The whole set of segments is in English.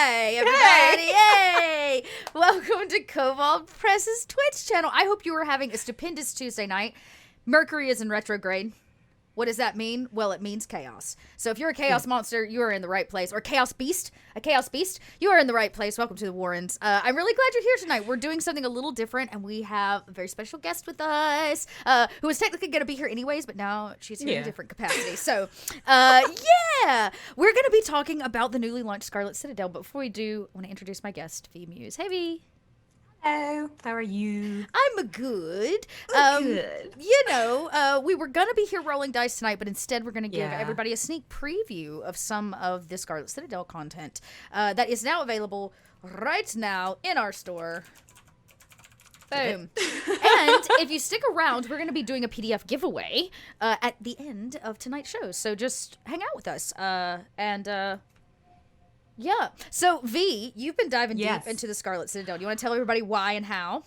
Hi, everybody. Yay! Welcome to Kobold Press's Twitch channel. I hope you are having a stupendous Tuesday night. Mercury is in retrograde. What does that mean? Well, it means chaos. So if you're a chaos monster, you are in the right place. Or chaos beast, you are in the right place. Welcome to the Warrens. I'm really glad you're here tonight. We're doing something a little different, and we have a very special guest with us, who was technically going to be here anyways, but now she's here in a different capacity. So, yeah, we're going to be talking about the newly launched Scarlet Citadel. But before we do, I want to introduce my guest, Vee Muse. Hey, Vee. Hello, how are you? I'm good. Good. You know, we were going to be here rolling dice tonight, but instead we're going to give everybody a sneak preview of some of the Scarlet Citadel content that is now available right now in our store. Boom. And if you stick around, we're going to be doing a PDF giveaway at the end of tonight's show. So just hang out with us. Yeah. So, Vee, you've been diving deep into the Scarlet Citadel. Do you want to tell everybody why and how?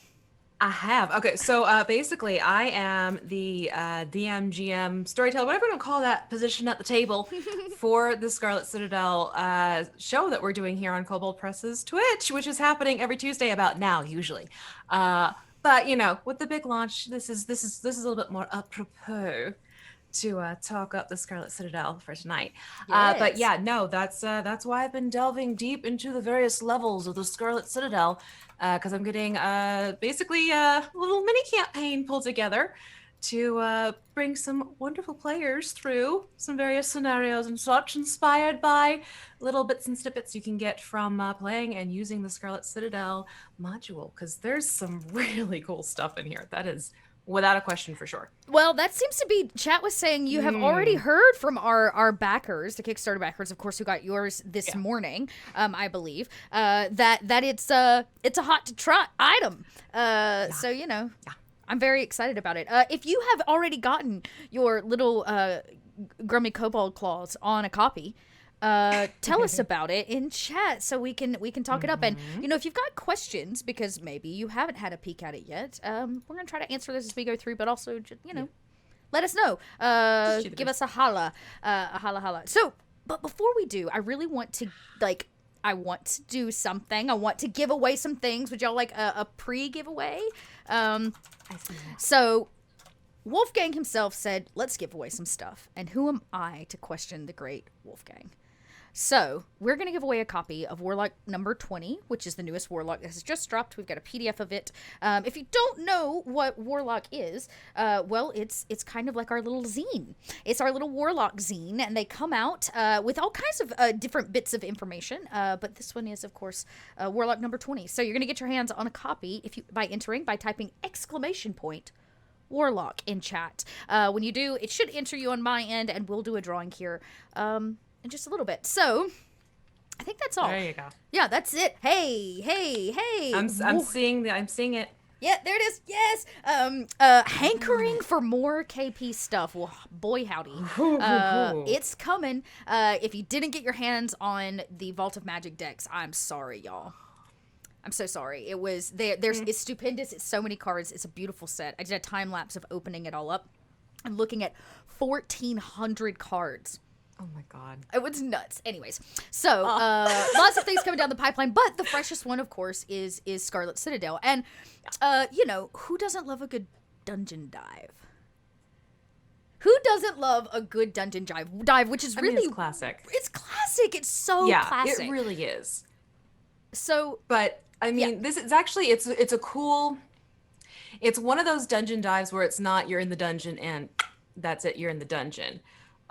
I have. Okay, so basically, I am the DM, GM, storyteller, whatever you want to call that position at the table for the Scarlet Citadel show that we're doing here on Kobold Press's Twitch, which is happening every Tuesday about now, usually. But you know, with the big launch, this is a little bit more apropos to talk up the Scarlet Citadel for tonight. Yes. But yeah, no, that's why I've been delving deep into the various levels of the Scarlet Citadel, because I'm getting basically a little mini campaign pulled together to bring some wonderful players through some various scenarios and such, inspired by little bits and snippets you can get from playing and using the Scarlet Citadel module, because there's some really cool stuff in here. That is without a question, for sure. Well, that seems to be, chat was saying you have already heard from our backers, the Kickstarter backers, of course, who got yours this morning, I believe, that it's a hot to try item. So, you know, I'm very excited about it. If you have already gotten your little Grummy Kobold claws on a copy, tell us about it in chat so we can talk it up. And you know, if you've got questions, because maybe you haven't had a peek at it yet, we're gonna try to answer this as we go through, but also just, you know, let us know, give us a holla. So, but before we do, I really want to do something. I want to give away some things. Would y'all like a pre-giveaway? I see that. So Wolfgang himself said, let's give away some stuff. And who am I to question the great Wolfgang? So we're going to give away a copy of Warlock number 20, which is the newest Warlock that has just dropped. We've got a PDF of it. If you don't know what Warlock is, well, it's kind of like our little zine. It's our little Warlock zine, and they come out with all kinds of different bits of information. But this one is, of course, Warlock number 20. So you're going to get your hands on a copy by typing !Warlock in chat. When you do, it should enter you on my end, and we'll do a drawing here in just a little bit. So I think that's all. There you go. Yeah, that's it. Hey. I'm seeing it. Yeah, there it is. Yes. Hankering for more KP stuff. Well, boy howdy. It's coming. If you didn't get your hands on the Vault of Magic decks, I'm sorry, y'all. I'm so sorry. It was it's stupendous. It's so many cards. It's a beautiful set. I did a time lapse of opening it all up. I'm looking at 1,400 cards. Oh my god. It was nuts. Anyways, so lots of things coming down the pipeline, but the freshest one, of course, is Scarlet Citadel. And you know, who doesn't love a good dungeon dive? Who doesn't love a good dungeon dive, which is really it's classic. It's classic. It's so classic. It really is. So, but I mean, this is actually it's a cool. It's one of those dungeon dives where it's not you're in the dungeon and that's it. You're in the dungeon.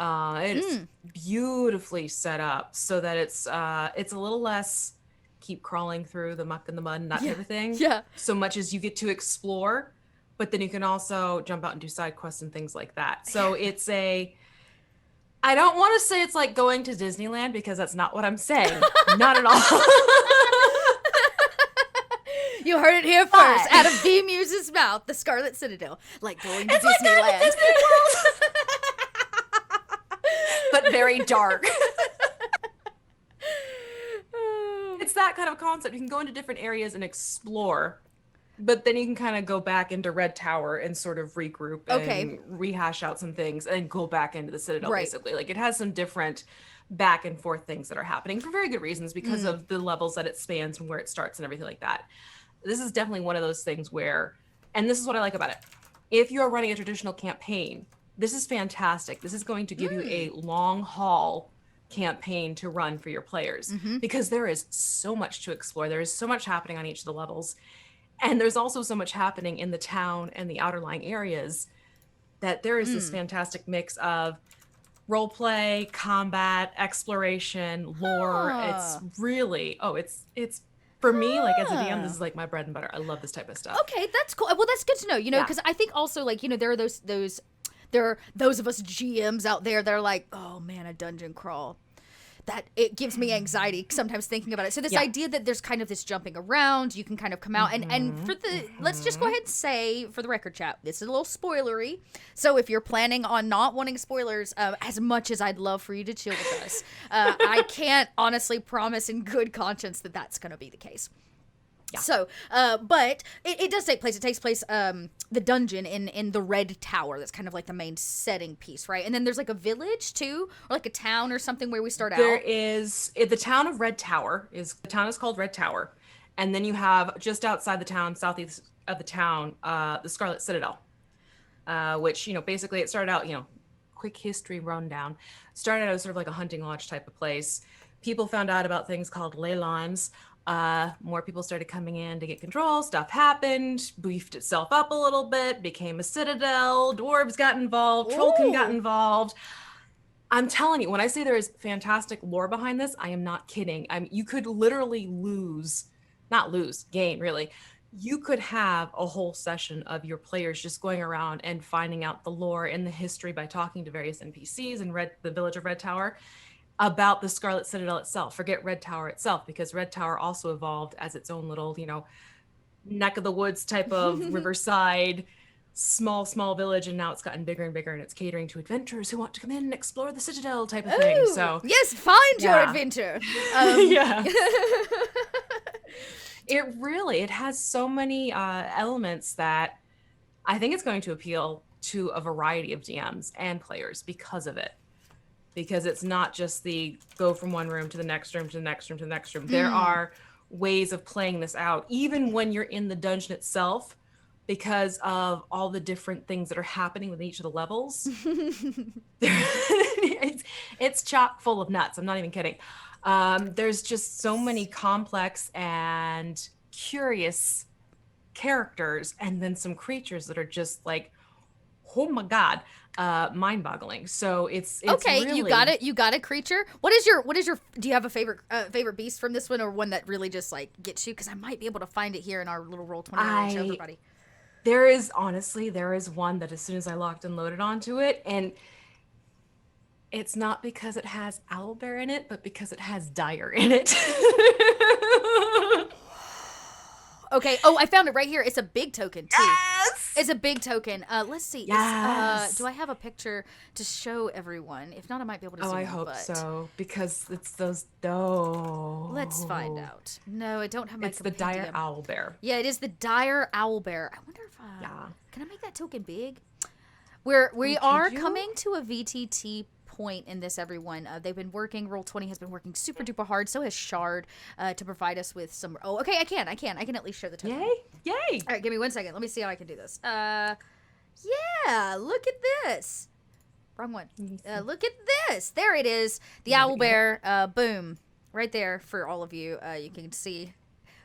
It is beautifully set up so that it's a little less keep crawling through the muck and the mud and that type of thing. Yeah. So much as you get to explore, but then you can also jump out and do side quests and things like that. So it's I don't want to say it's like going to Disneyland, because that's not what I'm saying. Not at all. You heard it here first, out of Vee Muse's mouth, the Scarlet Citadel, like going to Disneyland. Like going to Disney World. But very dark. It's that kind of concept. You can go into different areas and explore, but then you can kind of go back into Red Tower and sort of regroup and rehash out some things and go back into the Citadel, basically. Like, it has some different back and forth things that are happening for very good reasons because of the levels that it spans and where it starts and everything like that. This is definitely one of those things where, and this is what I like about it. If you're running a traditional campaign, this is fantastic. This is going to give you a long haul campaign to run for your players because there is so much to explore. There is so much happening on each of the levels. And there's also so much happening in the town and the outerlying areas that there is this fantastic mix of role play, combat, exploration, lore. It's really, it's for me, like as a DM, this is like my bread and butter. I love this type of stuff. Okay, that's cool. Well, that's good to know, you know, because I think also like, you know, there are those of us GMs out there that are like, oh man, a dungeon crawl. That it gives me anxiety sometimes thinking about it. So this idea that there's kind of this jumping around, you can kind of come out and for the, let's just go ahead and say for the record chat, this is a little spoilery. So if you're planning on not wanting spoilers, as much as I'd love for you to chill with us, I can't honestly promise in good conscience that that's going to be the case. Yeah. So, but it does take place. It takes place, the dungeon in the Red Tower. That's kind of like the main setting piece, right? And then there's like a village too, or like a town or something where we start out. There is the town of Red Tower the town is called Red Tower, and then you have just outside the town, southeast of the town, the Scarlet Citadel, which, you know, basically it started out, you know, quick history rundown. Started out as sort of like a hunting lodge type of place. People found out about things called ley lines. More people started coming in to get control. Stuff happened, beefed itself up a little bit, became a citadel. Dwarves got involved. Trollkin got involved. I'm telling you, when I say there is fantastic lore behind this, I am not kidding. You could literally gain really. You could have a whole session of your players just going around and finding out the lore and the history by talking to various NPCs in the village of Red Tower. About the Scarlet Citadel itself. Forget Red Tower itself, because Red Tower also evolved as its own little, you know, neck of the woods type of riverside, small village, and now it's gotten bigger and bigger, and it's catering to adventurers who want to come in and explore the Citadel type of thing. So yes, find your adventure. Yeah. It has so many elements that I think it's going to appeal to a variety of DMs and players because of it. Because it's not just the go from one room to the next room to the next room to the next room. There are ways of playing this out, even when you're in the dungeon itself, because of all the different things that are happening with each of the levels. It's chock full of nuts. I'm not even kidding. There's just so many complex and curious characters, and then some creatures that are just like, oh my God. Mind-boggling. So it's okay. Really... You got a creature. What is your do you have a favorite beast from this one, or one that really just like gets you? Because I might be able to find it here in our little Roll20 and show everybody. There is one that as soon as I locked and loaded onto it, and it's not because it has owlbear in it, but because it has dire in it. Okay. Oh, I found it right here. It's a big token too. Yes! It's a big token. Let's see. Yes! Do I have a picture to show everyone? If not, I might be able to zoom in. I hope so, because it's those. No. Let's find out. No, I don't have my. It's the dire owlbear. Yeah, it is the dire owlbear. I wonder if. Can I make that token big? We are coming to a VTT point in this, everyone. They've been working. Roll20 has been working super duper hard. So has Shard to provide us with some. Oh, okay. I can at least show the token. Yay! All right, give me 1 second. Let me see how I can do this. Yeah, look at this. Wrong one. Look at this. There it is. The owlbear. Boom. Right there for all of you. You can see.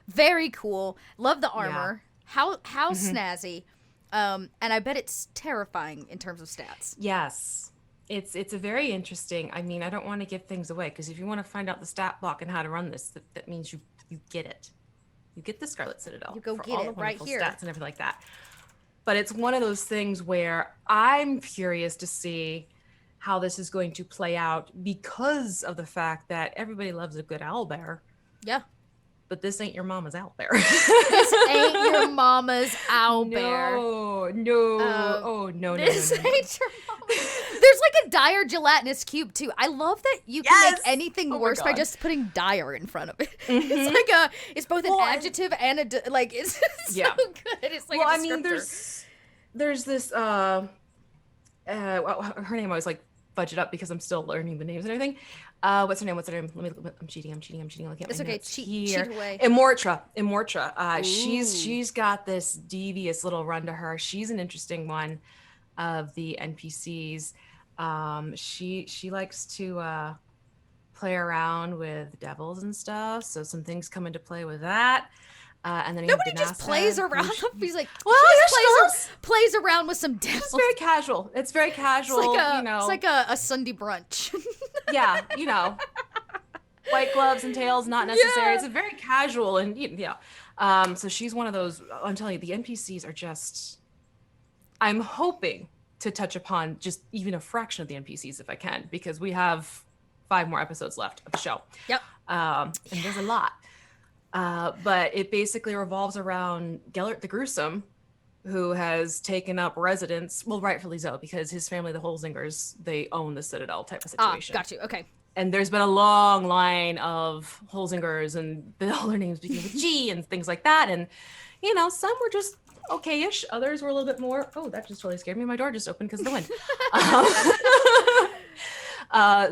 Very cool. Love the armor. Yeah. How snazzy. And I bet it's terrifying in terms of stats. Yes. It's a very interesting. I mean, I don't want to give things away, because if you want to find out the stat block and how to run this, that means you get it. You get the Scarlet Citadel. You go for get all it the right here. Stats and everything like that. But it's one of those things where I'm curious to see how this is going to play out, because of the fact that everybody loves a good owlbear. Yeah. But this ain't your mama's owlbear. This ain't your mama's owlbear. No. No. This ain't your mama's. There's like a dire gelatinous cube too. I love that you can make anything worse by just putting dire in front of it. It's like it's both an adjective and it's so good. It's like a descriptor. I mean, there's this her name I was like fudge it up because I'm still learning the names and everything. What's her name? Let me look. I'm cheating. Looking at It's my okay. notes Cheat here. away. Immortra. She's got this devious little run to her. She's an interesting one of the NPCs. She likes to play around with devils and stuff. So some things come into play with that. And then Nobody just plays around. He's like, well, plays around with some devils. It's very casual. It's very casual. It's like a Sunday brunch. Yeah, white gloves and tails not necessary. Yeah. It's a very casual and so she's one of those. I'm telling you, the NPCs are just. I'm hoping to touch upon just even a fraction of the NPCs if I can, because we have 5 more episodes left of the show. Yep. And there's a lot. But it basically revolves around Gellert the Gruesome, who has taken up residence, well, rightfully so, because his family, the Holzingers, they own the Citadel type of situation. Got you. Okay. And there's been a long line of Holzingers, and all their names begin with G and things like that. And, some were just okay-ish. Others were a little bit more, oh, that just totally scared me. My door just opened because of the wind.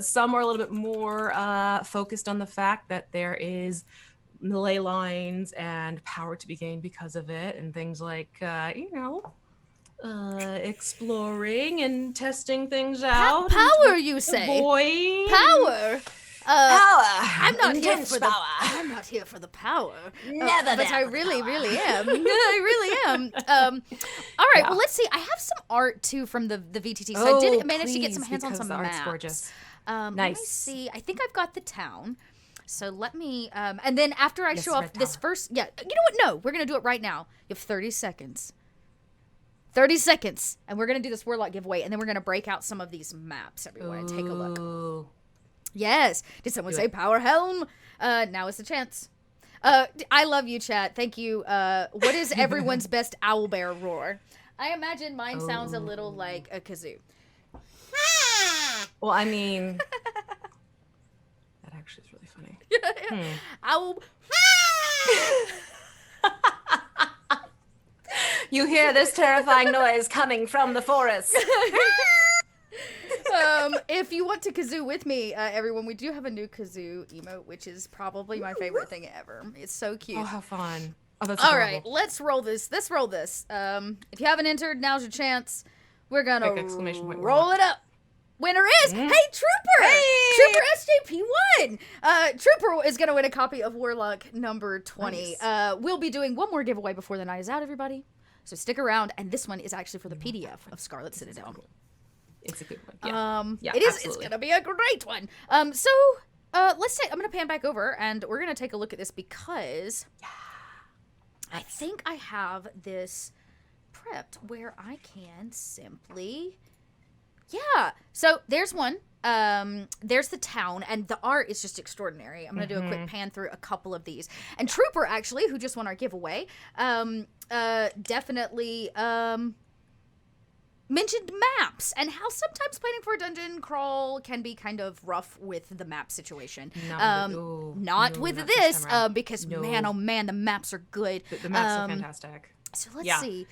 Some were a little bit more focused on the fact that there is ley lines and power to be gained because of it, and things like exploring and testing things out. Power, you say? Power. Power. I'm not here Intense for power. I'm not here for the power. Never but there I for really, power. really am. I really am. All right. Yeah. Well, let's see. I have some art too from the VTT. So I did manage to get some please, hands on because some the art's maps. gorgeous. Let me Nice. see. I think I've got the town. So let me, and then after I Yes, show off Red this Tower. first, you know what? No, we're gonna do it right now. You have 30 seconds. 30 seconds, and we're gonna do this Warlock giveaway, and then we're gonna break out some of these maps. Everyone, and take a look. Ooh. Yes. Did someone Do say it. Power Helm? Now is the chance. I love you, chat. Thank you. What is everyone's best owlbear roar? I imagine mine sounds a little like a kazoo. Well, I mean, that actually is really funny. Owl. You hear this terrifying noise coming from the forest. If you want to kazoo with me, everyone, we do have a new kazoo emote, which is probably my favorite thing ever. It's so cute. Oh, how fun. Oh, that's All adorable. right, let's roll this. If you haven't entered, now's your chance. We're gonna Quick exclamation point, roll Warlock. it up. Winner is Hey Trooper! Hey! Trooper SJP1! Trooper is gonna win a copy of Warlock number 20. Nice. We'll be doing one more giveaway before the night is out, everybody. So stick around, and this one is actually for the PDF of Scarlet Citadel. It's a good one. Yeah. Yeah, It is. absolutely. It's gonna be a great one. So let's take. I'm gonna pan back over, and we're gonna take a look at this because I think I have this prepped where I can simply. Yeah. So there's one. There's the town, and the art is just extraordinary. I'm gonna do a quick pan through a couple of these. And Trooper, actually, who just won our giveaway, definitely mentioned maps and how sometimes planning for a dungeon crawl can be kind of rough with the map situation. Not with this, because man, oh man, the maps are good. The maps are fantastic. So let's see.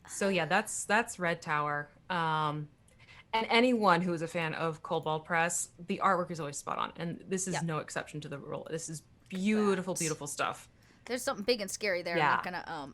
So yeah, that's Red Tower. And anyone who is a fan of Kobold Press, the artwork is always spot on, and this is no exception to the rule. This is beautiful, beautiful stuff. There's something big and scary there. Yeah.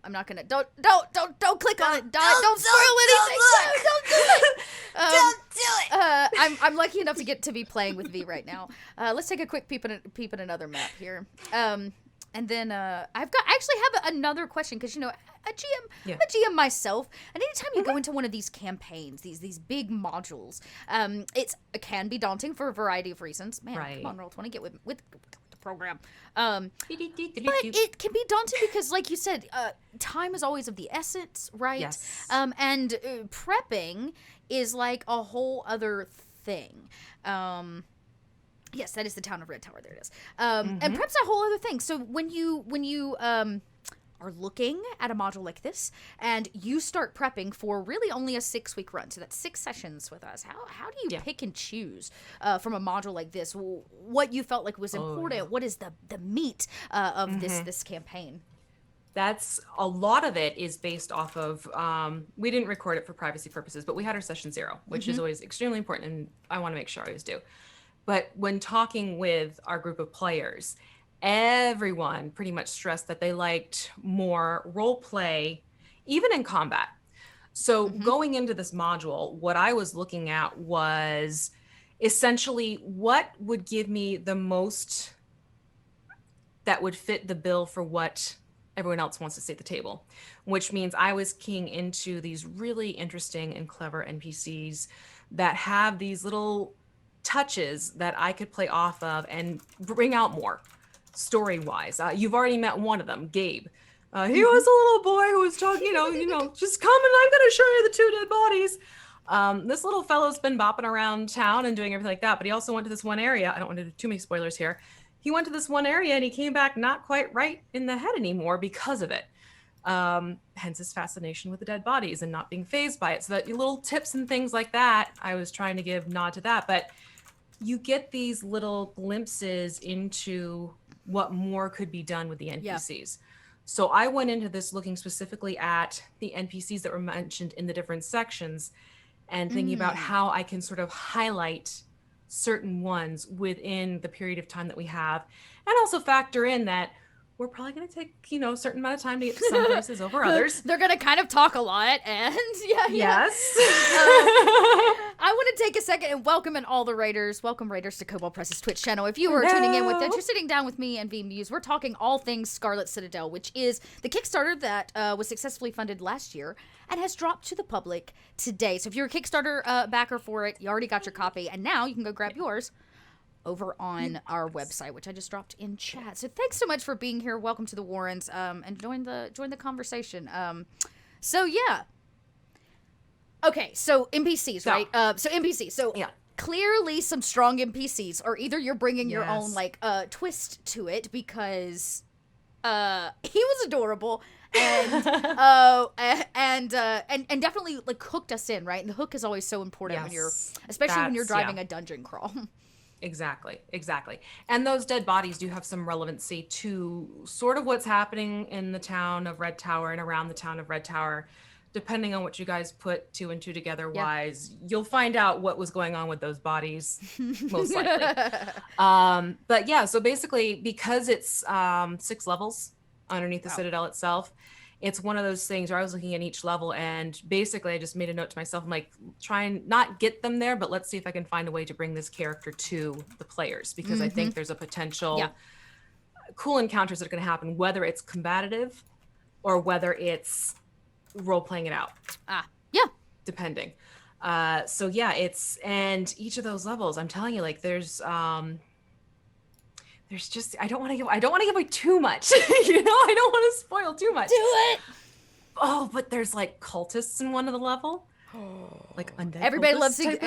I'm not gonna. Don't click on it. Don't spoil anything. Don't do it. Don't do it. I'm lucky enough to be playing with Vee right now. Let's take a quick peep at another map here. And then I actually have another question, because I'm a GM myself, and anytime you go into one of these campaigns, these big modules, it can be daunting for a variety of reasons. Man, come on, Roll20, get with the program. But it can be daunting because, like you said, time is always of the essence, right? Yes. And prepping is like a whole other thing. Yes, that is the town of Red Tower. There it is. And prep's a whole other thing. So when you are looking at a module like this and you start prepping for really only a 6-week run, so that's 6 sessions with us, how do you pick and choose from a module like this what you felt like was important? What is the meat of this campaign? That's a lot of it is based off of, we didn't record it for privacy purposes, but we had our session 0, which is always extremely important, and I want to make sure I always do. But when talking with our group of players, everyone pretty much stressed that they liked more role play, even in combat. So going into this module, what I was looking at was essentially what would give me the most that would fit the bill for what everyone else wants to see at the table, which means I was keying into these really interesting and clever NPCs that have these little touches that I could play off of and bring out more story-wise. You've already met one of them, Gabe. He was a little boy who was talking, just come and I'm going to show you the 2 dead bodies. This little fellow's been bopping around town and doing everything like that, but he also went to this one area. I don't want to do too many spoilers here. He went to this one area and he came back not quite right in the head anymore because of it. Hence his fascination with the dead bodies and not being fazed by it. So that little tips and things like that, I was trying to give nod to that. But you get these little glimpses into what more could be done with the NPCs. Yeah. So I went into this looking specifically at the NPCs that were mentioned in the different sections and thinking about how I can sort of highlight certain ones within the period of time that we have, and also factor in that we're probably going to take, a certain amount of time to get to some places over others. They're going to kind of talk a lot, and Yes. I want to take a second and welcome in all the writers. Welcome, writers, to Kobold Press's Twitch channel. If you are tuning in with us, you're sitting down with me and Vee Muse. We're talking all things Scarlet Citadel, which is the Kickstarter that was successfully funded last year and has dropped to the public today. So if you're a Kickstarter backer for it, you already got your copy, and now you can go grab yours over on our website, which I just dropped in chat. So thanks so much for being here. Welcome to the Warrens, and join the conversation. Okay, so NPCs, right? So NPCs. So clearly some strong NPCs, or either you're bringing your own twist to it because he was adorable and definitely hooked us in, right? And the hook is always so important when you're, especially when you're driving a dungeon crawl. Exactly. And those dead bodies do have some relevancy to sort of what's happening in the town of Red Tower and around the town of Red Tower. Depending on what you guys put 2 and 2 together wise, you'll find out what was going on with those bodies, most likely. But yeah, so basically, because it's 6 levels underneath the Citadel itself, it's one of those things where I was looking at each level and basically I just made a note to myself, I'm like, try and not get them there, but let's see if I can find a way to bring this character to the players, because I think there's a potential cool encounters that are going to happen, whether it's combative or whether it's role-playing it out. Depending. So yeah, and each of those levels, I'm telling you, there's just, I don't want to give away too much. I don't want to spoil too much. Do it. Oh, but there's cultists in one of the level. Undead. Everybody loves a good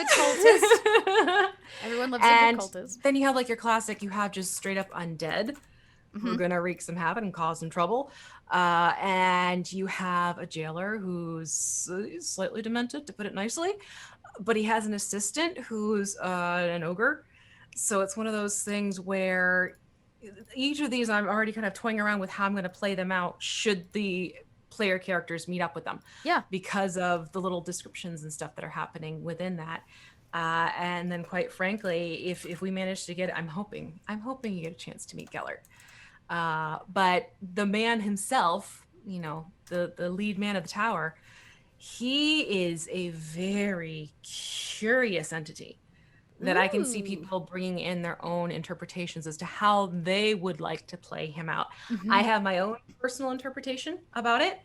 cultist. Everyone loves a good cultist. Then you have your classic, you have just straight up undead who are gonna wreak some havoc and cause some trouble. And you have a jailer who's slightly demented, to put it nicely, but he has an assistant who's an ogre. So it's one of those things where each of these I'm already kind of toying around with how I'm going to play them out should the player characters meet up with them. Yeah. Because of the little descriptions and stuff that are happening within that. And then quite frankly, if we manage to get it, I'm hoping you get a chance to meet Gellert. But the man himself, the lead man of the tower, he is a very curious entity that I can see people bringing in their own interpretations as to how they would like to play him out. I have my own personal interpretation about it.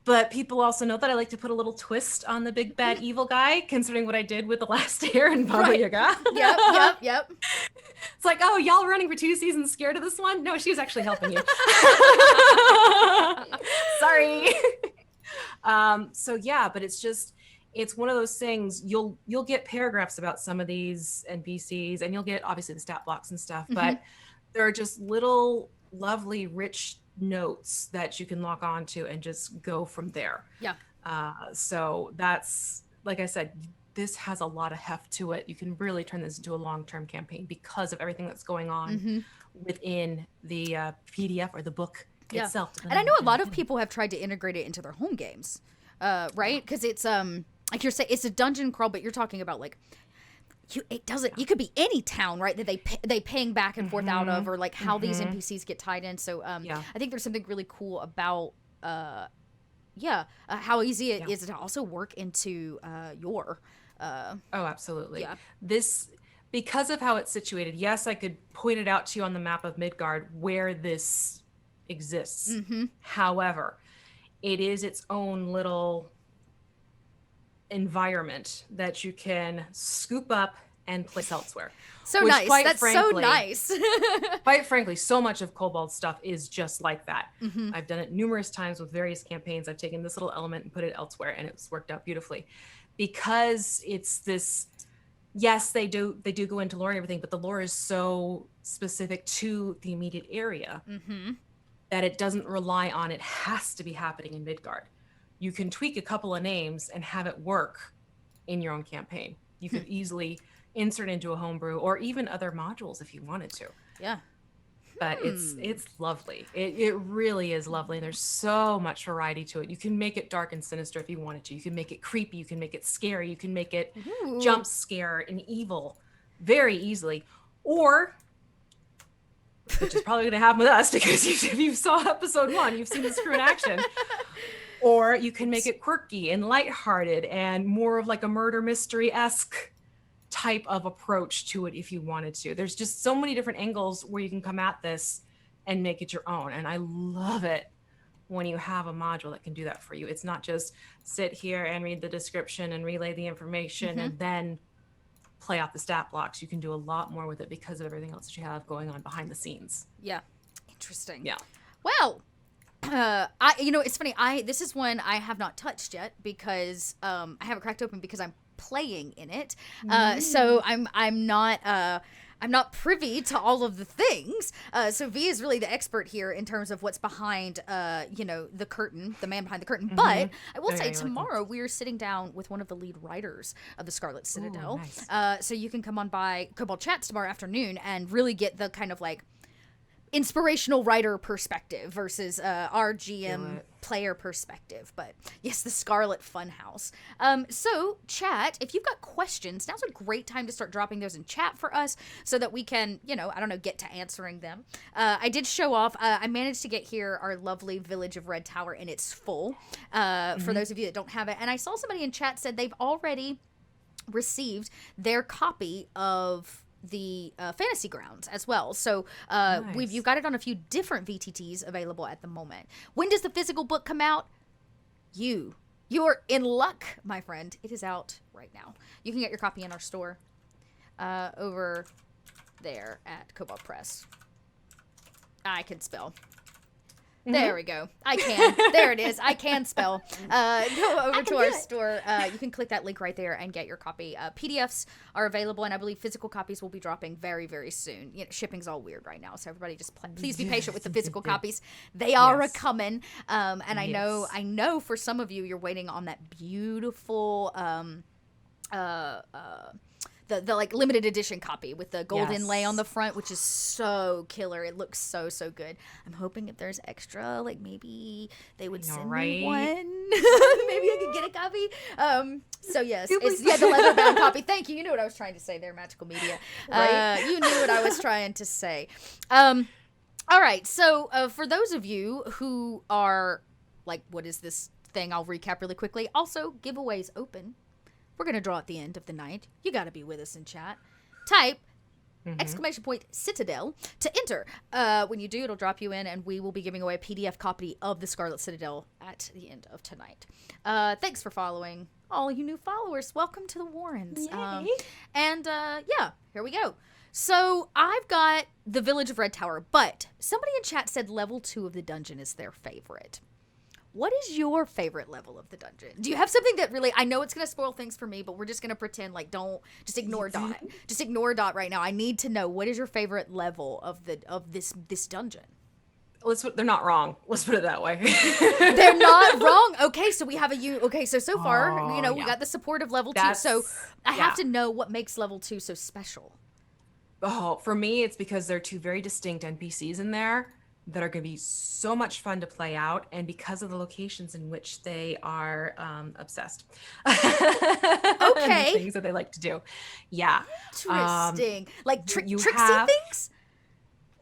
But people also know that I like to put a little twist on the big bad evil guy, considering what I did with the last year in Baba Yaga. Yep. It's like, oh, y'all running for 2 seasons scared of this one? No, she was actually helping you. Sorry. So yeah, but it's one of those things, you'll get paragraphs about some of these NPCs and you'll get obviously the stat blocks and stuff, but there are just little lovely rich notes that you can lock onto and just go from there. So that's, like I said, this has a lot of heft to it. You can really turn this into a long-term campaign because of everything that's going on within the PDF or the book itself. And I know a lot of people have tried to integrate it into their home games, right? Because it's like you're saying, it's a dungeon crawl, but you're talking about it doesn't. You could be any town, right? That they ping back and forth out of, or like how these NPCs get tied in. So I think there's something really cool about how easy it is to also work into your. Oh, absolutely. Yeah. This, because of how it's situated. Yes, I could point it out to you on the map of Midgard where this exists. However, it is its own little environment that you can scoop up and place elsewhere. So nice. That's so nice. Quite frankly, so much of Kobold stuff is just like that. I've done it numerous times with various campaigns. I've taken this little element and put it elsewhere, and it's worked out beautifully. Because it's this, yes, they do go into lore and everything, but the lore is so specific to the immediate area that it doesn't rely on it has to be happening in Midgard. You can tweak a couple of names and have it work in your own campaign. You could easily insert into a homebrew or even other modules if you wanted to. Yeah. But it's lovely. It really is lovely. And there's so much variety to it. You can make it dark and sinister if you wanted to. You can make it creepy. You can make it scary. You can make it jump scare and evil very easily. Or, which is probably going to happen with us because if you saw episode 1, you've seen this crew in action. Or you can make it quirky and lighthearted and more of like a murder mystery-esque type of approach to it if you wanted to. There's just so many different angles where you can come at this and make it your own. And I love it when you have a module that can do that for you. It's not just sit here and read the description and relay the information and then play out the stat blocks. You can do a lot more with it because of everything else that you have going on behind the scenes. Yeah. Interesting. Yeah. Well, it's funny. This is one I have not touched yet because I haven't cracked open because I'm playing in it. So I'm not privy to all of the things. So Vee is really the expert here in terms of what's behind, the curtain, the man behind the curtain. But I will say tomorrow we are sitting down with one of the lead writers of the Scarlet Citadel. Ooh, nice. So you can come on by Kobold Chats tomorrow afternoon and really get the kind of like inspirational writer perspective versus our GM player perspective. But yes, the Scarlet Funhouse. So chat, if you've got questions, now's a great time to start dropping those in chat for us so that we can, get to answering them. I did show off, I managed to get here our lovely Village of Red Tower and it's full for those of you that don't have it. And I saw somebody in chat said they've already received their copy of the Fantasy Grounds as well. So Nice. you've got it on a few different VTTs available at the moment. When does the physical book come out? You're in luck, my friend. It is out right now. You can get your copy in our store over there at Kobold Press. I can spell. There we go. I can. There it is. I can spell. Go over to our store. You can click that link right there and get your copy. PDFs are available, and I believe physical copies will be dropping very, very soon. Shipping's all weird right now, so everybody just please be patient with the physical copies. They are a-coming. And I know for some of you, you're waiting on that beautiful the like limited edition copy with the gold inlay on the front, which is so killer. It looks so good. I'm hoping if there's extra, like maybe they would send me one. Maybe I could get a copy. So yes, it's the leather bound copy. Thank you. You knew what I was trying to say there, Magical Media. You knew what I was trying to say. All right. So for those of you who are like, what is this thing? I'll recap really quickly. Also, giveaways open. We're going to draw at the end of the night. You got to be with us in chat. Type !Citadel to enter. When you do, it'll drop you in, and we will be giving away a PDF copy of the Scarlet Citadel at the end of tonight. Thanks for following all you new followers. Welcome to the Warrens. Here we go. So I've got the Village of Red Tower, but somebody in chat said level 2 of the dungeon is their favorite. What is your favorite level of the dungeon? Do you have something that really, I know it's going to spoil things for me, but we're just going to pretend like just ignore Dot. Just ignore Dot right now. I need to know, what is your favorite level of this dungeon? They're not wrong. Let's put it that way. They're not wrong. Okay, so we have so far, we got the support of level 2. So I have to know what makes level 2 so special. Oh, for me, it's because there are 2 very distinct NPCs in there that are going to be so much fun to play out, and because of the locations in which they are obsessed. And the Okay. things that they like to do. Yeah. Interesting. Like You tricksy have things?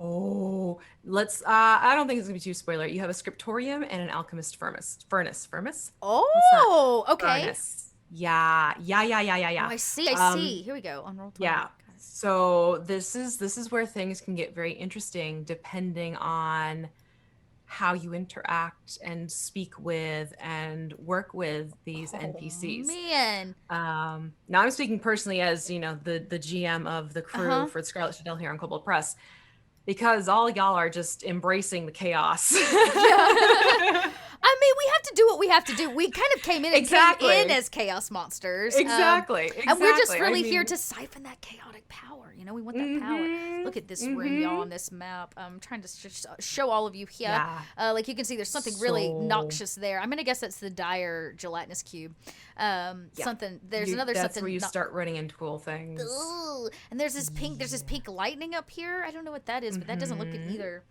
Oh, let's I don't think it's gonna be too spoiler. You have a scriptorium and an alchemist furnace. What's that? Oh, okay. Furnace. Yeah. Yeah, yeah, yeah, yeah, Oh, yeah. I see. I see. Here we go. On roll 20. Yeah. Got it. So this is where things can get very interesting depending on how you interact and speak with and work with these Oh, NPCs. man. Now I'm speaking personally as, you know, the GM of the crew for the Scarlet Citadel here on Kobold Press, because all y'all are just embracing the chaos. I mean, we have to do what we have to do. We kind of came in and came in as chaos monsters. Exactly. And we're just really here to siphon that chaotic power. You know, we want that power. Look at this room, y'all, on this map. I'm trying to show all of you here. Yeah. Like you can see, there's something really noxious there. I'm gonna guess that's the dire gelatinous cube. Something. There's another that's something. That's where you start running into cool things. Ugh. And there's this pink. There's this pink lightning up here. I don't know what that is, but that doesn't look good either.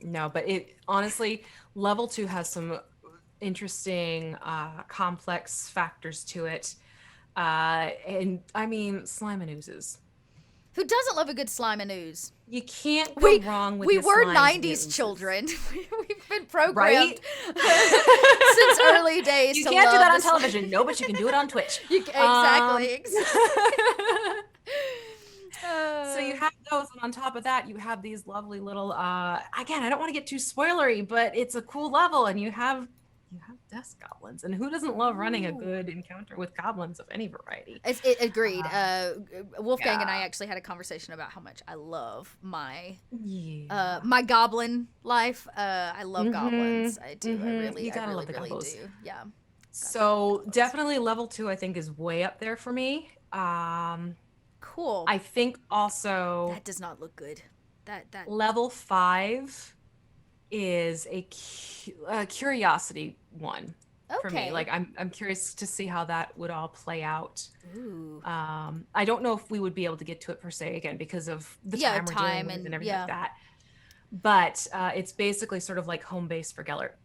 No, but it honestly, level 2 has some interesting, complex factors to it. And I mean, slime and oozes. Who doesn't love a good slime and ooze? You can't go wrong with We the were slimes 90s children. We've been programmed right? since early days. You to can't do love that on the slime. television. No, but you can do it on Twitch. Exactly. So you have those, and on top of that, you have these lovely little. Again, I don't want to get too spoilery, but it's a cool level, and you have death goblins, and who doesn't love running a good encounter with goblins of any variety? Agreed. Wolfgang and I actually had a conversation about how much I love my my goblin life. I love goblins. I do. I really, You gotta love the really goblins. do. Yeah. So definitely level 2, I think, is way up there for me. Cool. I think also that does not look good. That level 5 is a curiosity one for me. Like I'm curious to see how that would all play out. Ooh. I don't know if we would be able to get to it per se, again, because of the time we're dealing with and everything like that. But it's basically sort of like home base for Gellert.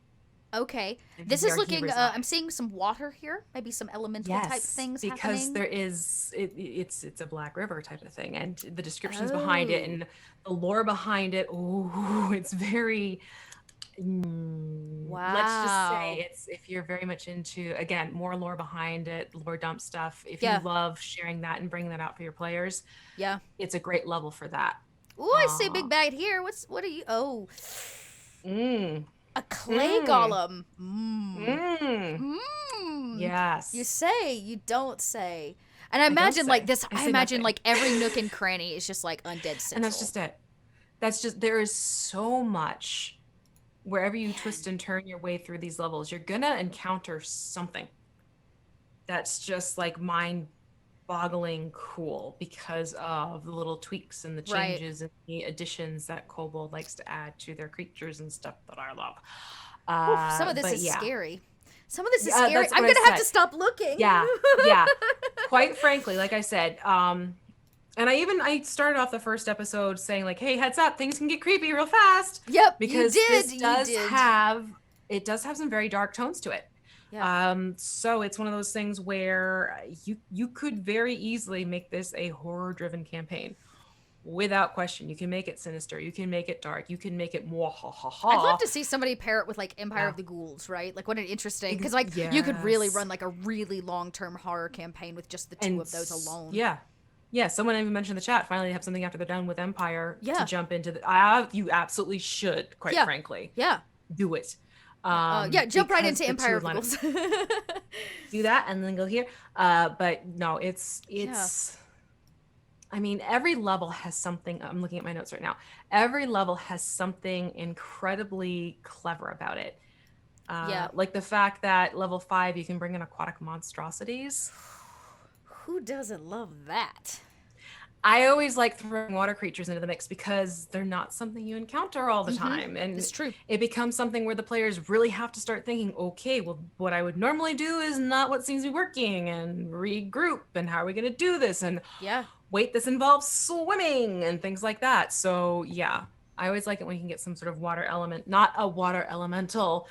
Okay. This is looking, I'm seeing some water here, maybe some elemental type things because happening. there is, it's a Black River type of thing, and the descriptions behind it and the lore behind it, it's very, wow. Let's just say it's, if you're very much into, again, more lore behind it, lore dump stuff, if you love sharing that and bringing that out for your players, it's a great level for that. Ooh, I see a big bag here. What are you, a clay golem. Yes. You say, you don't say. And I imagine like this, I imagine like every nook and cranny is just like undead central. And that's just it. That's just, there is so much, wherever you twist and turn your way through these levels, you're gonna encounter something that's just like mind-boggling cool because of the little tweaks and the changes and the additions that Kobold likes to add to their creatures and stuff that I love. Some of this is scary. Some of this is scary. I'm gonna have to stop looking. Yeah. Quite frankly, like I said, and I started off the first episode saying like, hey, heads up, things can get creepy real fast. Yep, because this does have some very dark tones to it. Yeah. So it's one of those things where you could very easily make this a horror-driven campaign. Without question. You can make it sinister. You can make it dark. You can make it mwahaha. I'd love to see somebody pair it with like Empire of the Ghouls, right? Like what an interesting, because like you could really run like a really long-term horror campaign with just the two of those alone. Yeah, someone even mentioned in the chat, finally have something after they're done with Empire to jump into you absolutely should, quite frankly. Yeah. Do it. Jump right into Empire of Ghouls. Do that and then go here. But no, it's I mean, every level has something. I'm looking at my notes right now. Every level has something incredibly clever about it. Like the fact that level 5, you can bring in aquatic monstrosities. Who doesn't love that? I always like throwing water creatures into the mix because they're not something you encounter all the time. And it's true. It becomes something where the players really have to start thinking, okay, well, what I would normally do is not what seems to be working, and regroup, and how are we going to do this? And wait, this involves swimming and things like that. So yeah, I always like it when you can get some sort of water element, not a water elemental,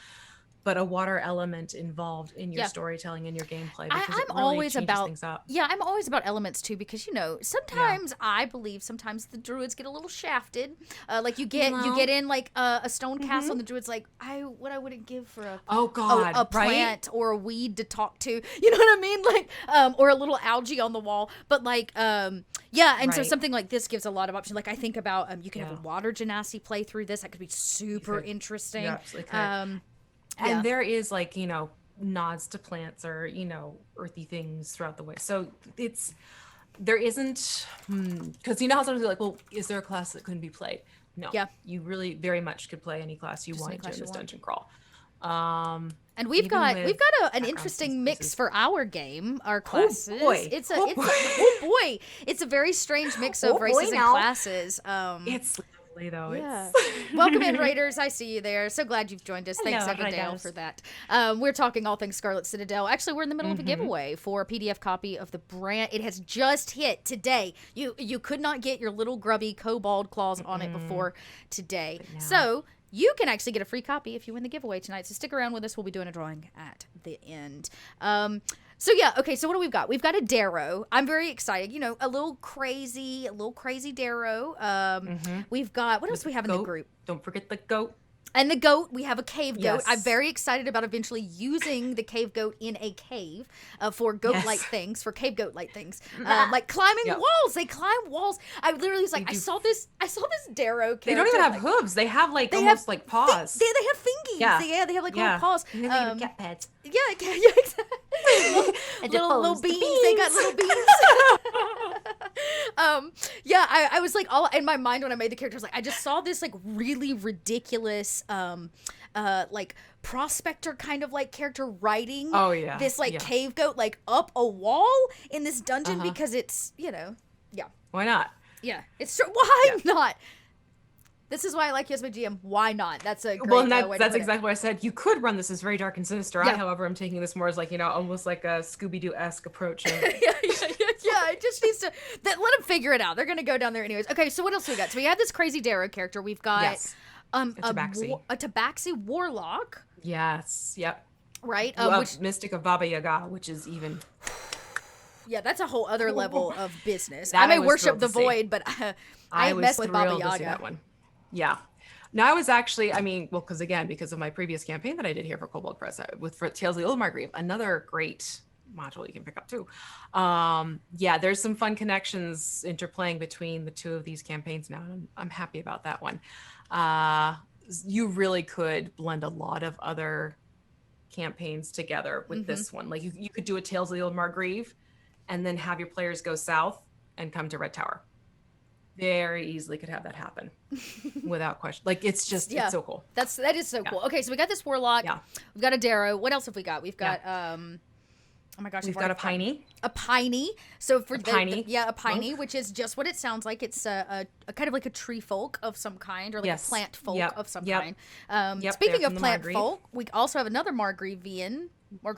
but a water element involved in your storytelling and your gameplay, because I'm it really always changes about things up. I'm always about elements too, because sometimes I believe sometimes the druids get a little shafted. Like you get in like a stone castle, and the druid's like, I wouldn't give for a plant or a weed to talk to. You know what I mean? Like or a little algae on the wall. But like so something like this gives a lot of options. Like I think about you can have a water genasi play through this. That could be super interesting. Yeah, absolutely. And there is like, nods to plants or, earthy things throughout the way. So there isn't, because how sometimes you're like, well, is there a class that couldn't be played? No. Yeah. You really very much could play any class you wanted to in this dungeon crawl. And we've got an interesting mix for our game, our classes. Oh boy. It's a very strange mix of races and classes. It's though. Yeah. Welcome in, Raiders. I see you there. So glad you've joined us. Thanks, Everdale, for that. We're talking all things Scarlet Citadel. Actually, we're in the middle of a giveaway for a PDF copy of the brand. It has just hit today. You could not get your little grubby kobold claws on it before today. So you can actually get a free copy if you win the giveaway tonight. So stick around with us. We'll be doing a drawing at the end. So what do we've got? We've got a Darrow. I'm very excited. A little crazy Darrow. We've got, what else do we have in the group? Don't forget the goat. And the goat, we have a cave goat. Yes. I'm very excited about eventually using the cave goat in a cave for goat-like things, for cave goat-like things, like climbing walls. They climb walls. I literally was like, I saw this Darrow character. They don't even have hooves. They have like almost like paws. They have fingies. Yeah, they have like little paws. And then they have cat pads. Yeah, exactly. little beans. They got little beans. I was like, all in my mind when I made the character, I was like, I just saw this like really ridiculous like prospector kind of like character riding this like cave goat like up a wall in this dungeon because it's why not? Yeah, it's true. Why not? This is why I like you as my GM. Why not? That's a great way to that's put exactly what I said. You could run this as very dark and sinister. I, however, am taking this more as like, almost like a Scooby-Doo-esque approach. It just needs to let them figure it out. They're going to go down there anyways. Okay, so what else we got? So we have this crazy Darrow character. We've got a Tabaxi Warlock. Yes. Yep. Right? Which Mystic of Baba Yaga, which is even... Yeah, that's a whole other level of business. I may worship the void, but I mess with Baba Yaga. That one. Yeah. Now I was actually, because of my previous campaign that I did here for Kobold Press for Tales of the Old Margrave, another great module you can pick up too. There's some fun connections interplaying between the two of these campaigns now. And I'm happy about that one. You really could blend a lot of other campaigns together with this one. Like you could do a Tales of the Old Margrave and then have your players go south and come to Red Tower. Very easily could have that happen without question. Like it's just it's so cool. That is so cool. Okay, so we got this Warlock. Yeah. We've got a Darrow. What else have we got? We've got oh my gosh, we've got a Piney. A Piney. So for a Piney, a Piney, which is just what it sounds like. It's a kind of like a tree folk of some kind, or like a plant folk of some kind. Speaking of plant folk, we also have another Margravian. I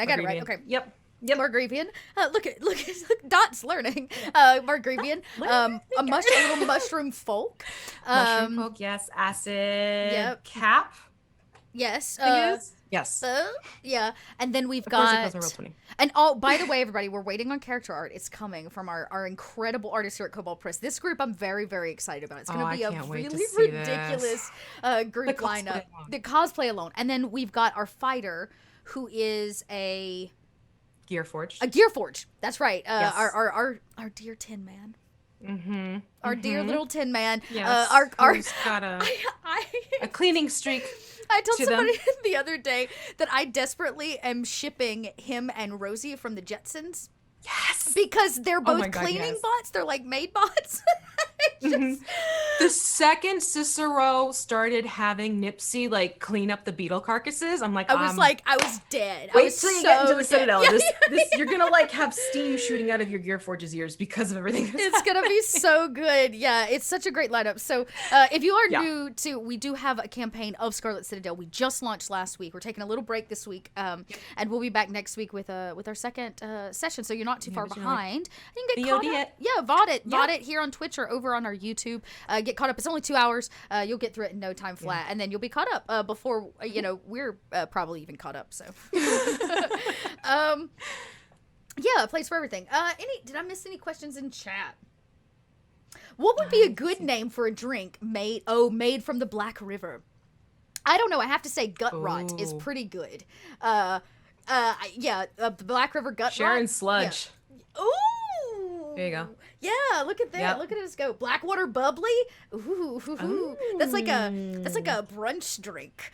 got it right. Okay. Yep. Margravian. Look, Dot's learning. Margravian. A little mushroom folk. Mushroom folk, yes. Acid cap. Yes. Yes. And then we've got. And by the way, everybody, we're waiting on character art. It's coming from our incredible artists here at Kobold Press. This group I'm very, very excited about. It's going to be a really ridiculous group lineup. The cosplay alone. And then we've got our fighter, who is a Gearforged. A Gearforged. That's right. Our dear Tin Man. Our dear little Tin Man. Yes. Who's got a cleaning streak. I told somebody the other day that I desperately am shipping him and Rosie from the Jetsons. Yes. Because they're both cleaning bots. They're like maid bots. The second Cicero started having Nipsey like clean up the beetle carcasses, I'm like, I was dead. I wait was till you so get into the dead. Citadel. Yeah, This you're gonna like have steam shooting out of your Gearforge's ears because of everything. it's gonna be so good. Yeah, it's such a great lineup. So if you are new to, we do have a campaign of Scarlet Citadel. We just launched last week. We're taking a little break this week, and we'll be back next week with our second session. So you're not too far behind. You can get caught up. Yeah, VOD it here on Twitch or over on our YouTube. Get caught up. It's only 2 hours. You'll get through it in no time flat, and then you'll be caught up before we're probably even caught up. So, yeah, a place for everything. Did I miss any questions in chat? What would be a good name for a drink made from the Black River? I don't know. I have to say, Gut Rot is pretty good. The Black River Gut Rot. Sharon Sludge. Yeah. Ooh. There you go. Yeah, look at that. Yep. Look at us go. Blackwater Bubbly. Ooh. That's like a brunch drink.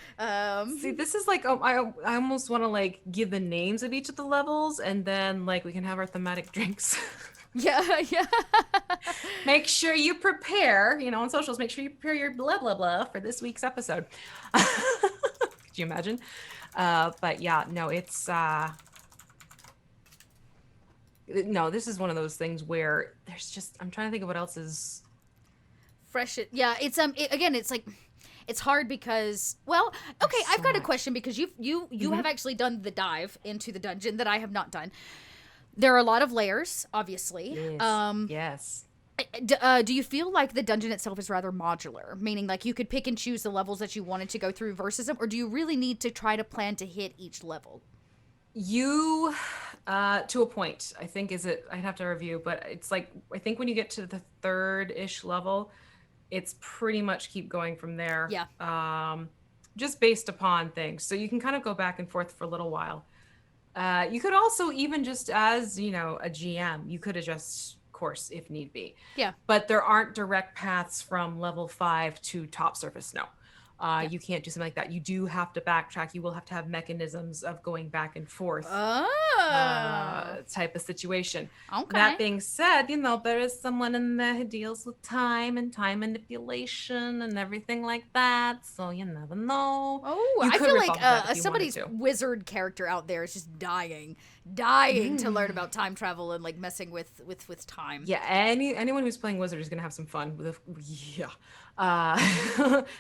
See, this is like I almost want to like give the names of each of the levels, and then like we can have our thematic drinks. Yeah. Make sure you prepare, on socials, make sure you prepare your blah, blah, blah for this week's episode. Could you imagine? But yeah, no, it's, no, this is one of those things where there's just, I'm trying to think of what else is fresh. Yeah, it's, it's like, it's hard because, well, okay, I've got a question because you have actually done the dive into the dungeon that I have not done. There are a lot of layers, obviously. Yes. Do you feel like the dungeon itself is rather modular, meaning like you could pick and choose the levels that you wanted to go through versus them, or do you really need to try to plan to hit each level? You, to a point, I think I'd have to review, but it's like, I think when you get to the third-ish level, it's pretty much keep going from there. Yeah. Just based upon things. So you can kind of go back and forth for a little while. You could also, even just as, a GM, you could adjust course if need be. Yeah. But there aren't direct paths from level 5 to top surface. No. You can't do something like that. You do have to backtrack. You will have to have mechanisms of going back and forth. Type of situation. Okay. That being said, there is someone in there who deals with time and time manipulation and everything like that. So you never know. Oh, I feel like somebody's wizard character out there is just dying to learn about time travel and like messing with time. Yeah, anyone who's playing wizard is gonna have some fun with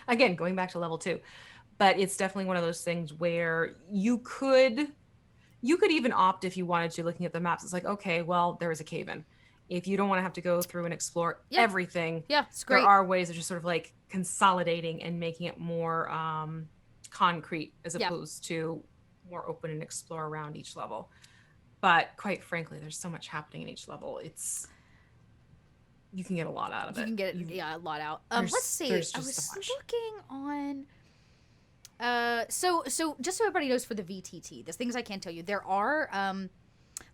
again, going back to level 2, but it's definitely one of those things where you could even opt, if you wanted to, looking at the maps. It's like, okay, well, there is a cave in. If you don't want to have to go through and explore everything, it's great. There are ways of just sort of like consolidating and making it more concrete as opposed to more open and explore around each level. But quite frankly, there's so much happening in each level. You can get a lot out of it. You can get a lot out. Let's see. I was looking on. So just so everybody knows, for the VTT, there's things I can tell you. There are,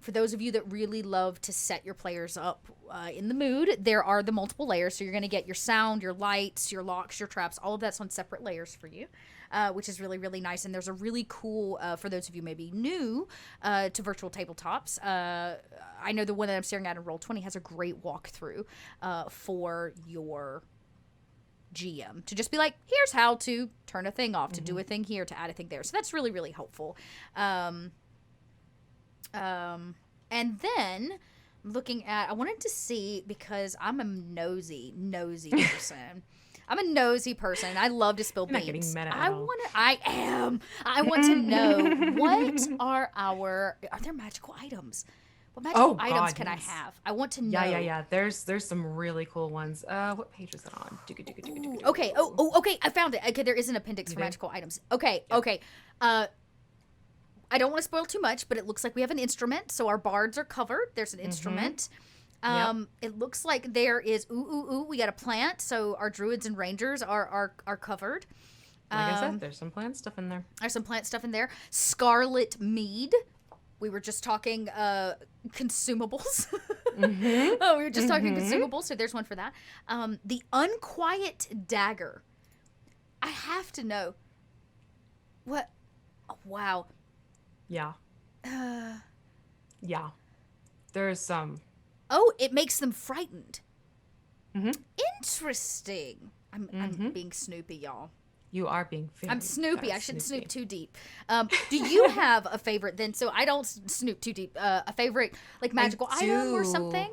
for those of you that really love to set your players up in the mood, there are the multiple layers. So you're going to get your sound, your lights, your locks, your traps. All of that's on separate layers for you, which is really, really nice. And there's a really cool, for those of you maybe new to virtual tabletops, I know the one that I'm staring at in Roll20 has a great walkthrough for your GM to just be like, here's how to turn a thing off, to do a thing here, to add a thing there. So that's really, really helpful. And then looking at, I wanted to see, because I'm a nosy person. I'm a nosy person. I love to spill beans. You're not getting meta at all. I am. I want to know, what are there magical items? What magical items can I have? I want to know. Yeah. There's some really cool ones. What page is it on? Okay. Okay. I found it. Okay, there is an appendix for magical items. Okay. Yep. Okay. I don't want to spoil too much, but it looks like we have an instrument. So our bards are covered. There's an instrument. It looks like there is we got a plant. So our druids and rangers are covered. Like I said, there's some plant stuff in there. There's some plant stuff in there. Scarlet mead. We were just talking consumables. We were just talking consumables, so there's one for that. The Unquiet Dagger. I have to know. What? Oh, wow. Yeah. Yeah. There's some. Oh, it makes them frightened. Interesting. I'm being Snoopy, y'all. You are being very, I'm Snoopy. very I shouldn't Snoopy. snoop too deep. Do you have a favorite then? So I don't snoop too deep. A favorite like magical item or something?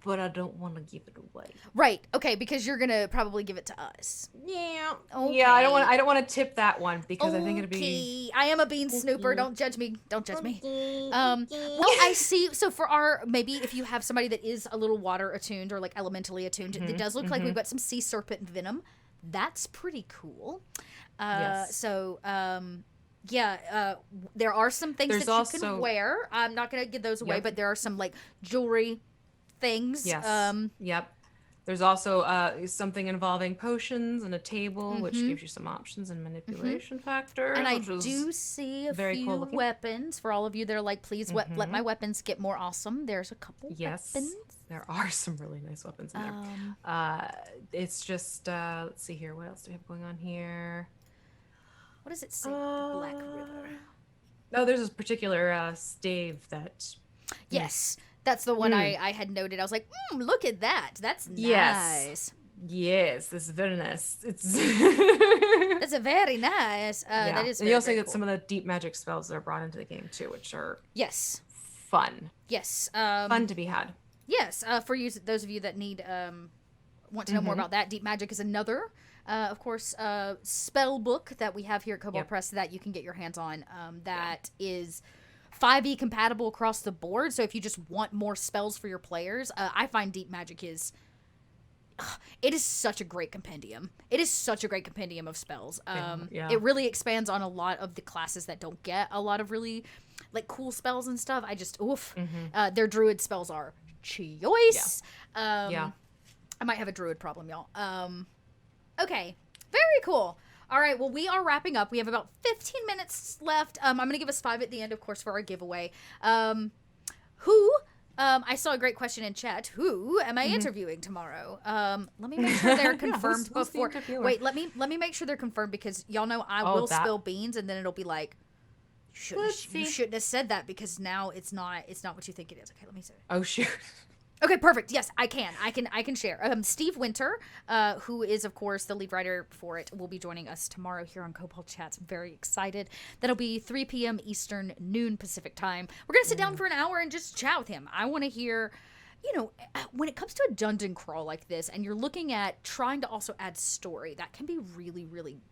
But I don't want to give it away. Right. Okay, because you're gonna probably give it to us. Yeah. Okay. Yeah, I don't want to tip that one because I think it'd be I am a bean snooper. Don't judge me. Don't judge me. Well, I see. So for our, maybe if you have somebody that is a little water attuned or like elementally attuned, it does look like we've got some sea serpent venom. That's pretty cool. Yes. So, there are some things There's that you can also- wear. I'm not gonna give those away, Yep. but there are some like jewelry things. Yes. Yep. There's also something involving potions and a table, which gives you some options and manipulation factors. And I which is do see a very few cool looking. weapons for all of you that are like, please let my weapons get more awesome. There's a couple Yes, weapons. there are some really nice weapons in there. It's just let's see here. What else do we have going on here? What does it say? Black River. No, there's this particular stave that. Yes, that's the one I had noted. I was like, look at that. That's nice. Yes, this is very nice. It's. That's a very nice. Yeah. That is. And Very, you also very get cool. some of the deep magic spells that are brought into the game too, which are Yes. fun. Yes. Fun to be had. Yes. For you, those of you that need want to know more about that, Deep Magic is another, of course, spell book that we have here at Kobold Press that you can get your hands on. That is 5e compatible across the board. So if you just want more spells for your players, I find Deep Magic is. It is such a great compendium. It is such a great compendium of spells. It really expands on a lot of the classes that don't get a lot of really like cool spells and stuff. I just their druid spells are choice. I might have a druid problem, y'all. Okay, very cool. All right, well, we are wrapping up. We have about 15 minutes left. I'm going to give us 5 at the end, of course, for our giveaway. I saw a great question in chat. Who am I interviewing tomorrow? Let me make sure they're confirmed who's the before. interviewer? Wait, let me make sure they're confirmed because y'all know I will spill beans and then it'll be like, you shouldn't have said that because now it's not what you think it is. Okay, let me say. Oh shoot. Okay, perfect. Yes, I can share. Steve Winter, who is of course the lead writer for it, will be joining us tomorrow here on Kobold Chats. I'm very excited. That'll be 3 p.m. Eastern, noon Pacific time. We're gonna sit down for an hour and just chat with him. I want to hear, when it comes to a dungeon crawl like this, and you're looking at trying to also add story, that can be really, really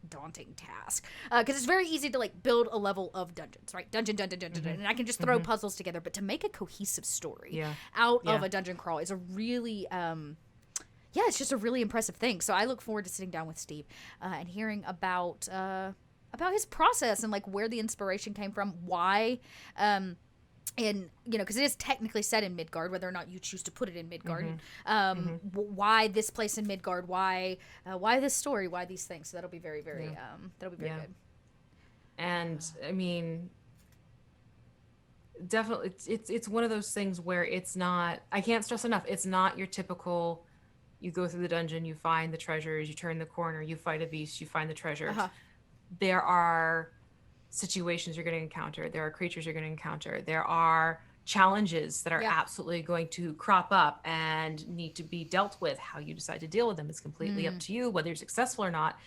daunting task because it's very easy to like build a level of dungeons, right? Dungeon, and I can just throw puzzles together, but to make a cohesive story out of a dungeon crawl is a really it's just a really impressive thing. So I look forward to sitting down with Steve and hearing about his process and like where the inspiration came from, why and because it is technically set in Midgard, whether or not you choose to put it in Midgard, why this place in Midgard, why this story, why these things. So that'll be very, very good. And I mean, definitely, it's one of those things where it's not. I can't stress enough. It's not your typical. You go through the dungeon, you find the treasures, you turn the corner, you fight a beast, you find the treasures. There are situations you're going to encounter. There are creatures you're going to encounter. There are challenges that are absolutely going to crop up and need to be dealt with. How you decide to deal with them is completely up to you, whether you're successful or not.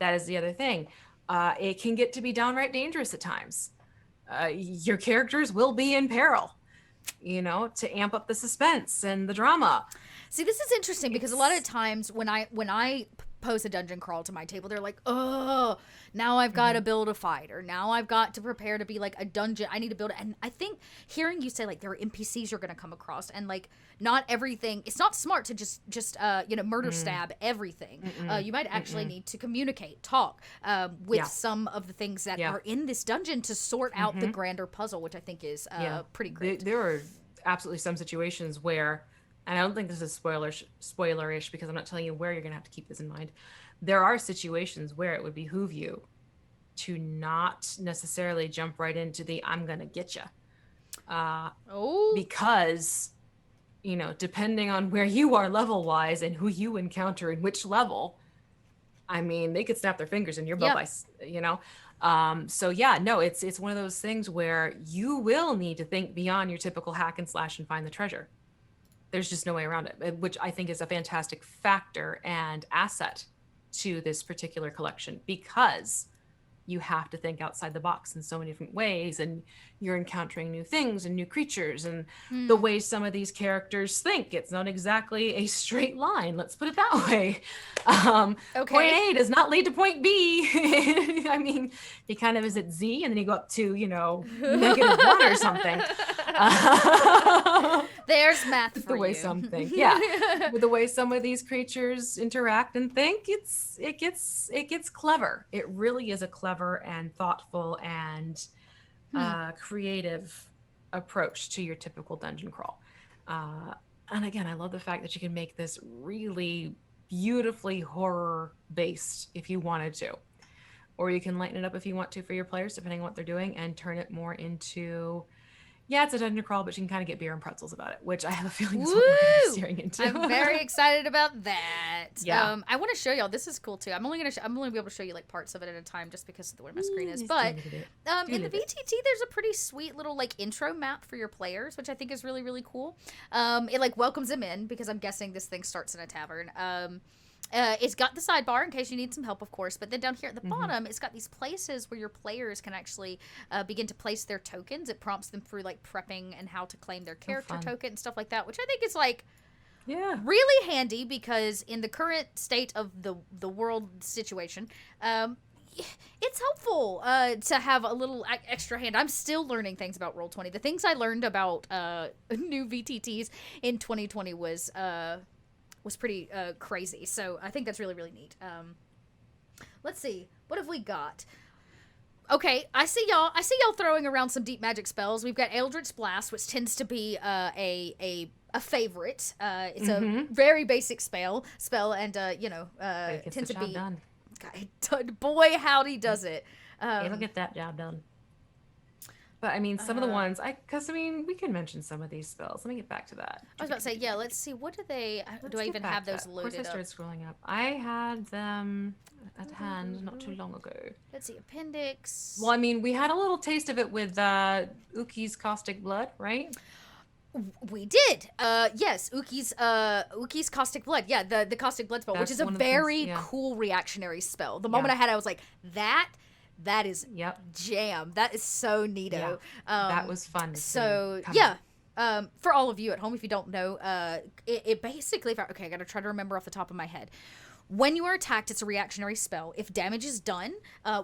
That is the other thing. It can get to be downright dangerous at times. Your characters will be in peril, to amp up the suspense and the drama. See, this is interesting because a lot of times when I pose a dungeon crawl to my table, they're like, oh, now I've got to build a fight, or now I've got to prepare to be like a dungeon. I need to build it. And I think hearing you say like there are NPCs you're going to come across, and like not everything, it's not smart to just murder stab everything. You might actually need to communicate, talk with some of the things that are in this dungeon to sort out the grander puzzle, which I think is pretty great. There are absolutely some situations where, and I don't think this is spoilerish because I'm not telling you where you're going to have to keep this in mind. There are situations where it would behoove you to not necessarily jump right into the I'm going to get you. Because, depending on where you are level-wise and who you encounter in which level, I mean, they could snap their fingers in your butt, it's one of those things where you will need to think beyond your typical hack and slash and find the treasure. There's just no way around it, which I think is a fantastic factor and asset to this particular collection, because you have to think outside the box in so many different ways, and you're encountering new things and new creatures, and the way some of these characters think, it's not exactly a straight line, let's put it that way. Point A does not lead to point B. I mean, you kind of is at Z and then you go up to, you know, -1 or something. There's math for the way you. something, yeah, with the way some of these creatures interact and think, it gets clever. It really is a clever and thoughtful and creative approach to your typical dungeon crawl. And again, I love the fact that you can make this really beautifully horror based if you wanted to, or you can lighten it up if you want to for your players, depending on what they're doing, and turn it more into, yeah, it's a dungeon crawl, but you can kind of get beer and pretzels about it, which I have a feeling is what we're going to be steering into. I'm very excited about that. Yeah. I want to show y'all. This is cool too. I'm only gonna be able to show you like parts of it at a time, just because of the way my screen is. But in the VTT, there's a pretty sweet little like intro map for your players, which I think is really, really cool. It like welcomes them in, because I'm guessing this thing starts in a tavern. It's got the sidebar in case you need some help, of course, but then down here at the bottom, it's got these places where your players can actually begin to place their tokens. It prompts them through like prepping and how to claim their character token and stuff like that, which I think is like really handy, because in the current state of the world situation, it's helpful to have a little extra hand. I'm still learning things about Roll20. The things I learned about new VTTs in 2020 was pretty crazy. So I think that's really, really neat. Let's see. What have we got? Okay, I see y'all throwing around some deep magic spells. We've got Eldritch Blast, which tends to be a favorite. It's a very basic spell, and tends to be done. Boy, howdy does it. It'll get that job done. But I mean, some of the ones, we can mention some of these spells. Let me get back to that. I was about to say, yeah, let's see. What do they, do I even have those loaded up? Of course, I started scrolling up. I had them at hand not too long ago. Let's see, appendix. Well, I mean, we had a little taste of it with Uki's Caustic Blood, right? We did. Yes, Uki's Caustic Blood. Yeah, the Caustic Blood spell, which is a very cool reactionary spell. The moment I had it, I was like, that is jam. That is so neato. Yeah. That was fun. So for all of you at home, if you don't know, it basically, okay, I gotta try to remember off the top of my head. When you are attacked, it's a reactionary spell. If damage is done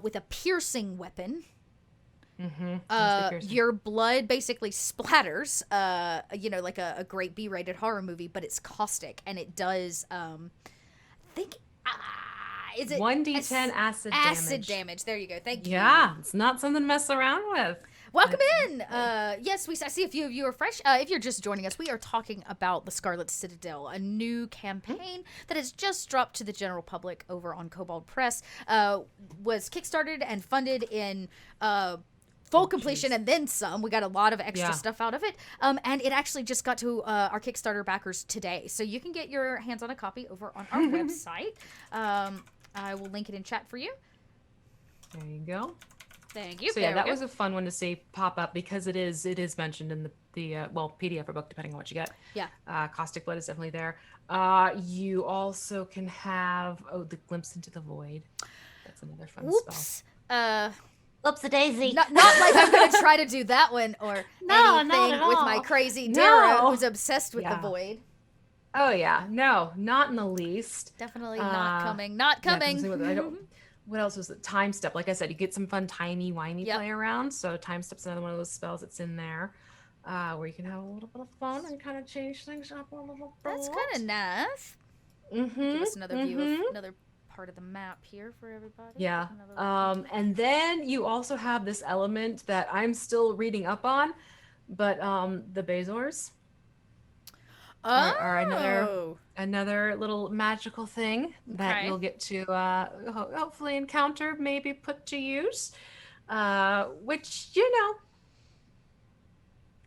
with a piercing weapon, your blood basically splatters, like a great B-rated horror movie, but it's caustic, and it does, is it 1d10 acid damage? Acid damage. There you go. Thank you. Yeah, it's not something to mess around with. Welcome in. Yes, I see a few of you are fresh. If you're just joining us, we are talking about the Scarlet Citadel, a new campaign that has just dropped to the general public over on Kobold Press. Was kickstarted and funded in full completion and then some. We got a lot of extra stuff out of it. And it actually just got to our Kickstarter backers today. So you can get your hands on a copy over on our website. I will link it in chat for you. There you go. Thank you. So yeah, that was a fun one to see pop up, because it is mentioned in the PDF or book, depending on what you get. Yeah. Caustic Blood is definitely there. You also can have the Glimpse into the Void. That's another fun spell. Whoops-a-daisy. Not like I'm going to try to do that one or anything with my crazy Dara, who's obsessed with the void. Oh, yeah. No, not in the least. Definitely not coming. Not coming. What else was it? Time Step. Like I said, you get some fun timey-wimey play around. So Time Step's another one of those spells that's in there where you can have a little bit of fun and kind of change things up a little bit. That's kind of nice. Give us another view of another part of the map here for everybody. Yeah. And then you also have this element that I'm still reading up on, but the Bezors are another little magical thing that you'll get to hopefully encounter, maybe put to use, which,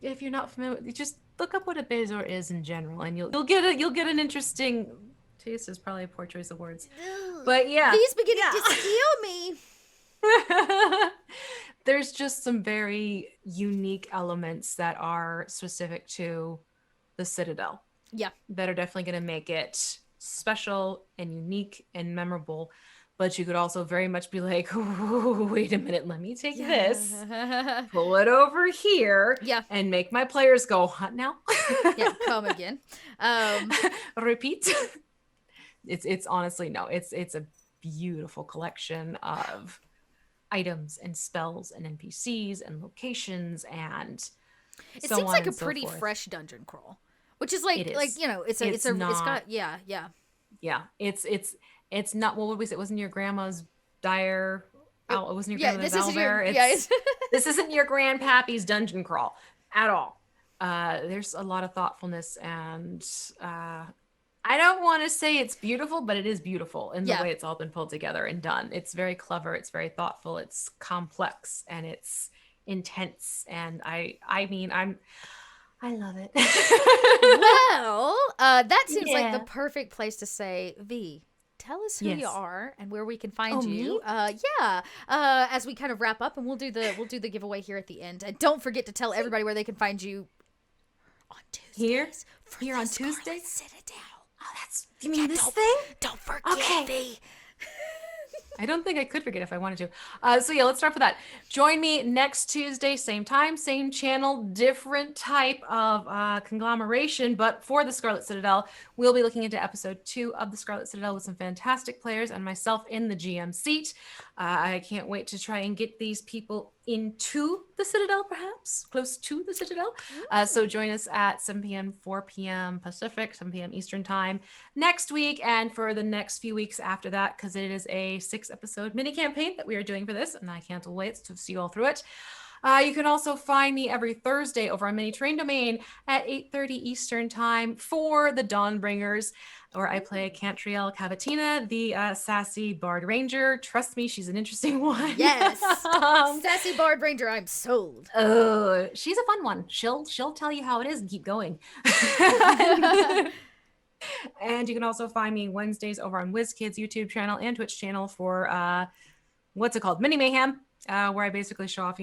if you're not familiar with, just look up what a Bezor is in general, and you'll get an interesting taste. Is probably a poor choice of words, but yeah, he's beginning to steal me. There's just some very unique elements that are specific to the Citadel. Yeah. that are definitely going to make it special and unique and memorable. But you could also very much be like, wait a minute, let me take this, pull it over here, Yeah. and make my players go, what now? Yeah, come again. Repeat. It's honestly, no, it's a beautiful collection of items and spells and NPCs and locations and It so seems on like a and so pretty forth. fresh dungeon crawl, which is It like is. it's got yeah. Yeah, it's not, what would we say? It wasn't your grandma's dire owl. It wasn't your grandmother's This isn't your owlbear. This isn't your grandpappy's dungeon crawl at all. There's a lot of thoughtfulness, and I don't want to say it's beautiful, but it is beautiful in the way it's all been pulled together and done. It's very clever, it's very thoughtful, it's complex, and it's intense. And I love it. Well, that seems like the perfect place to say, Vee, tell us who you are and where we can find you. As we kind of wrap up, and we'll do the giveaway here at the end. And don't forget to tell everybody where they can find you on Tuesdays. Here on Tuesday? Citadel. Oh, you mean this thing? Don't forget, Vee. I don't think I could forget if I wanted to. So yeah, let's start with that. Join me next Tuesday, same time, same channel, different type of conglomeration. But for the Scarlet Citadel, we'll be looking into episode 2 of the Scarlet Citadel with some fantastic players and myself in the GM seat. I can't wait to try and get these people into the Citadel, perhaps close to the Citadel. So join us at 7 p.m., 4 p.m. Pacific, 7 p.m. Eastern time next week, and for the next few weeks after that, because it is a 6-episode mini campaign that we are doing for this, and I can't wait to see you all through it. You can also find me every Thursday over on Mini Terrain Domain at 8:30 Eastern time for the Dawnbringers, where I play Cantriel Cavatina, the sassy Bard Ranger. Trust me, she's an interesting one. Yes, sassy Bard Ranger, I'm sold. Oh, she's a fun one. She'll tell you how it is and keep going. And you can also find me Wednesdays over on WizKids YouTube channel and Twitch channel for what's it called? Mini Mayhem. Where I basically show off,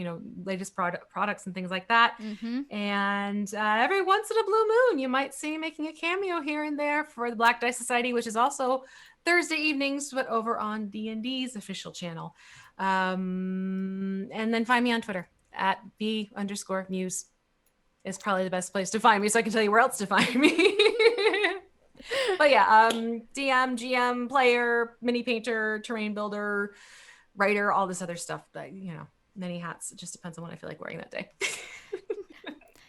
latest products and things like that. Mm-hmm. And every once in a blue moon, you might see me making a cameo here and there for the Black Dice Society, which is also Thursday evenings, but over on D&D's official channel. And then find me on Twitter at Vee_Muse. Is probably the best place to find me, so I can tell you where else to find me. But yeah, DM, GM, player, mini painter, terrain builder, writer, all this other stuff that, many hats. It just depends on what I feel like wearing that day.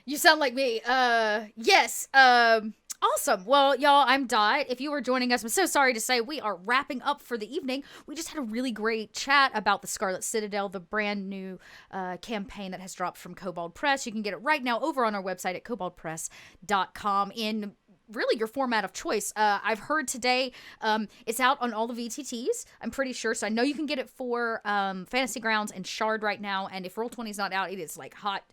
You sound like me. Yes. Awesome. Well, y'all, I'm Dot. If you were joining us, I'm so sorry to say we are wrapping up for the evening. We just had a really great chat about the Scarlet Citadel, the brand new campaign that has dropped from Kobold Press. You can get it right now over on our website at koboldpress.com in really your format of choice. I've heard today it's out on all the VTTs, I'm pretty sure. So I know you can get it for Fantasy Grounds and Shard right now. And if Roll20 is not out, it is like hot.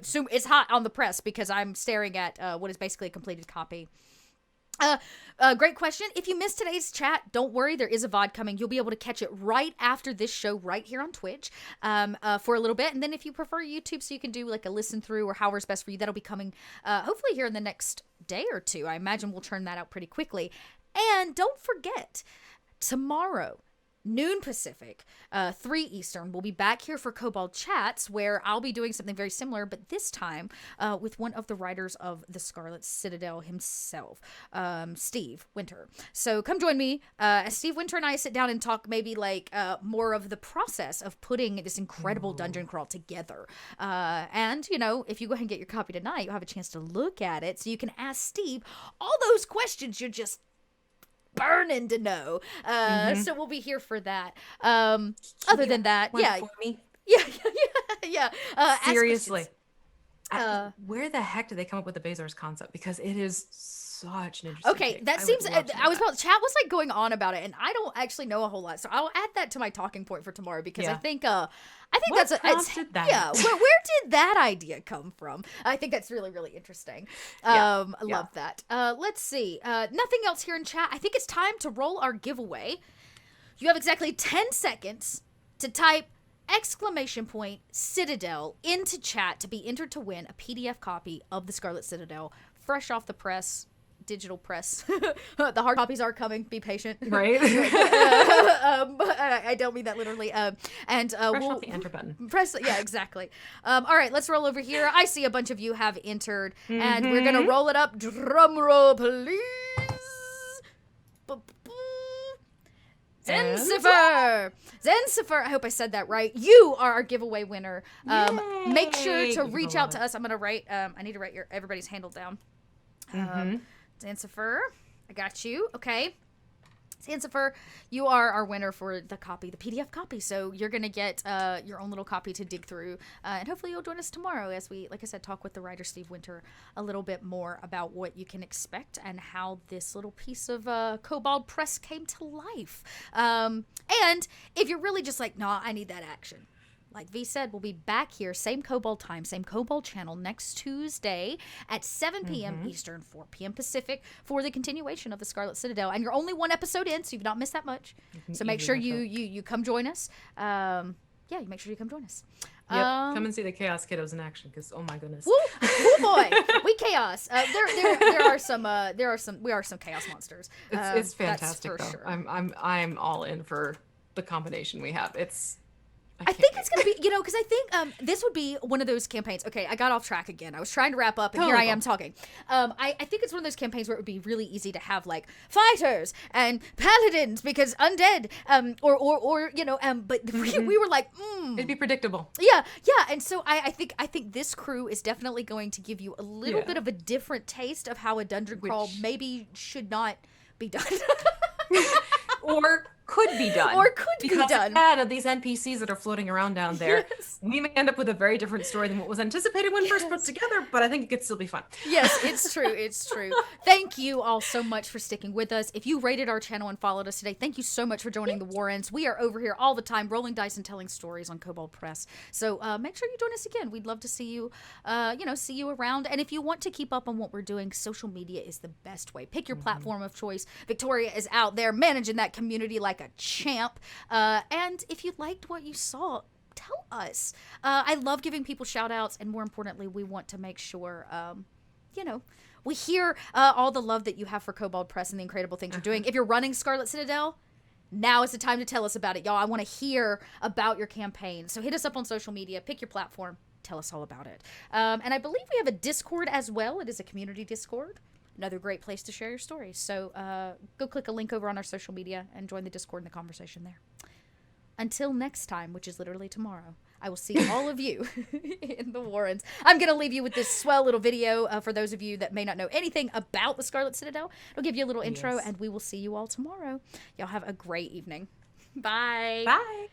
So it's hot on the press because I'm staring at what is basically a completed copy. Great question. If you missed today's chat, don't worry. There is a VOD coming. You'll be able to catch it right after this show right here on Twitch for a little bit. And then if you prefer YouTube, so you can do like a listen through or however's best for you, that'll be coming hopefully here in the next day or two. I imagine we'll turn that out pretty quickly. And don't forget, tomorrow, noon Pacific, 3 Eastern, we'll be back here for Kobold Chats, where I'll be doing something very similar, but this time with one of the writers of the Scarlet Citadel himself, Steve Winter. So come join me as Steve Winter and I sit down and talk maybe like more of the process of putting this incredible dungeon crawl together. And, if you go ahead and get your copy tonight, you'll have a chance to look at it so you can ask Steve all those questions you're just burning to know. So we'll be here for that. Other than that, yeah. Seriously. Where the heck did they come up with the Bezos concept? Because it is such an interesting thing. That seems chat was like going on about it, and I don't actually know a whole lot, so I'll add that to my talking point for tomorrow, because I think what prompted that? Where did that idea come from? I think that's really, really interesting. I love that. Let's see, nothing else here in chat. I think it's time to roll our giveaway. You have exactly 10 seconds to type !Citadel into chat to be entered to win a PDF copy of the Scarlet Citadel, fresh off the press, digital press. The hard copies are coming. Be patient. Right. I don't mean that literally. And press off the enter button. Press. Yeah, exactly. All right, let's roll over here. I see a bunch of you have entered, and we're gonna roll it up. Drum roll, please. Zensifer! I hope I said that right. You are our giveaway winner. Make sure to reach out to us. I'm gonna write. I need to write everybody's handle down. Zensifer, I got you. Okay. Zensifer, you are our winner for the copy, the PDF copy. So you're going to get your own little copy to dig through. And hopefully you'll join us tomorrow as we, like I said, talk with the writer Steve Winter a little bit more about what you can expect and how this little piece of Kobold press came to life. And if you're really just like, nah, I need that action. Like Vee said, we'll be back here, same Kobold time, same Kobold channel next Tuesday at 7 p.m. Eastern, 4 p.m. Pacific for the continuation of the Scarlet Citadel. And you're only one episode in, so you've not missed that much. So make sure you come join us. You make sure you come join us. Yep. Come and see the Chaos Kiddos in action, because oh my goodness. Woo boy, we chaos. We are some chaos monsters. It's fantastic that's for though. Sure. I'm all in for the combination we have. I think it's going to be, because I think this would be one of those campaigns. Okay, I got off track again. I was trying to wrap up, and here I am talking. I think it's one of those campaigns where it would be really easy to have, like, fighters and paladins, because undead, but we were like, It'd be predictable. Yeah, and so I think this crew is definitely going to give you a little bit of a different taste of how a dungeon crawl maybe should not be done. Or could be done. Because of these NPCs that are floating around down there, we may end up with a very different story than what was anticipated when first put together, but I think it could still be fun. Yes, it's true. Thank you all so much for sticking with us. If you rated our channel and followed us today, thank you so much for joining the Warrens. We are over here all the time rolling dice and telling stories on Kobold Press. So make sure you join us again. We'd love to see you, see you around. And if you want to keep up on what we're doing, social media is the best way. Pick your platform of choice. Victoria is out there managing that community like a champ. And if you liked what you saw, tell us. I love giving people shout outs, and more importantly, we want to make sure we hear all the love that you have for Kobold Press and the incredible things you're doing. If you're running Scarlet Citadel, now is the time to tell us about it, y'all. I want to hear about your campaign. So hit us up on social media, pick your platform, tell us all about it. And I believe we have a Discord as well. It is a community Discord. Another great place to share your stories. So go click a link over on our social media and join the Discord and the conversation there. Until next time, which is literally tomorrow, I will see all of you in the Warrens. I'm going to leave you with this swell little video for those of you that may not know anything about the Scarlet Citadel. It'll give you a little intro, and we will see you all tomorrow. Y'all have a great evening. Bye. Bye.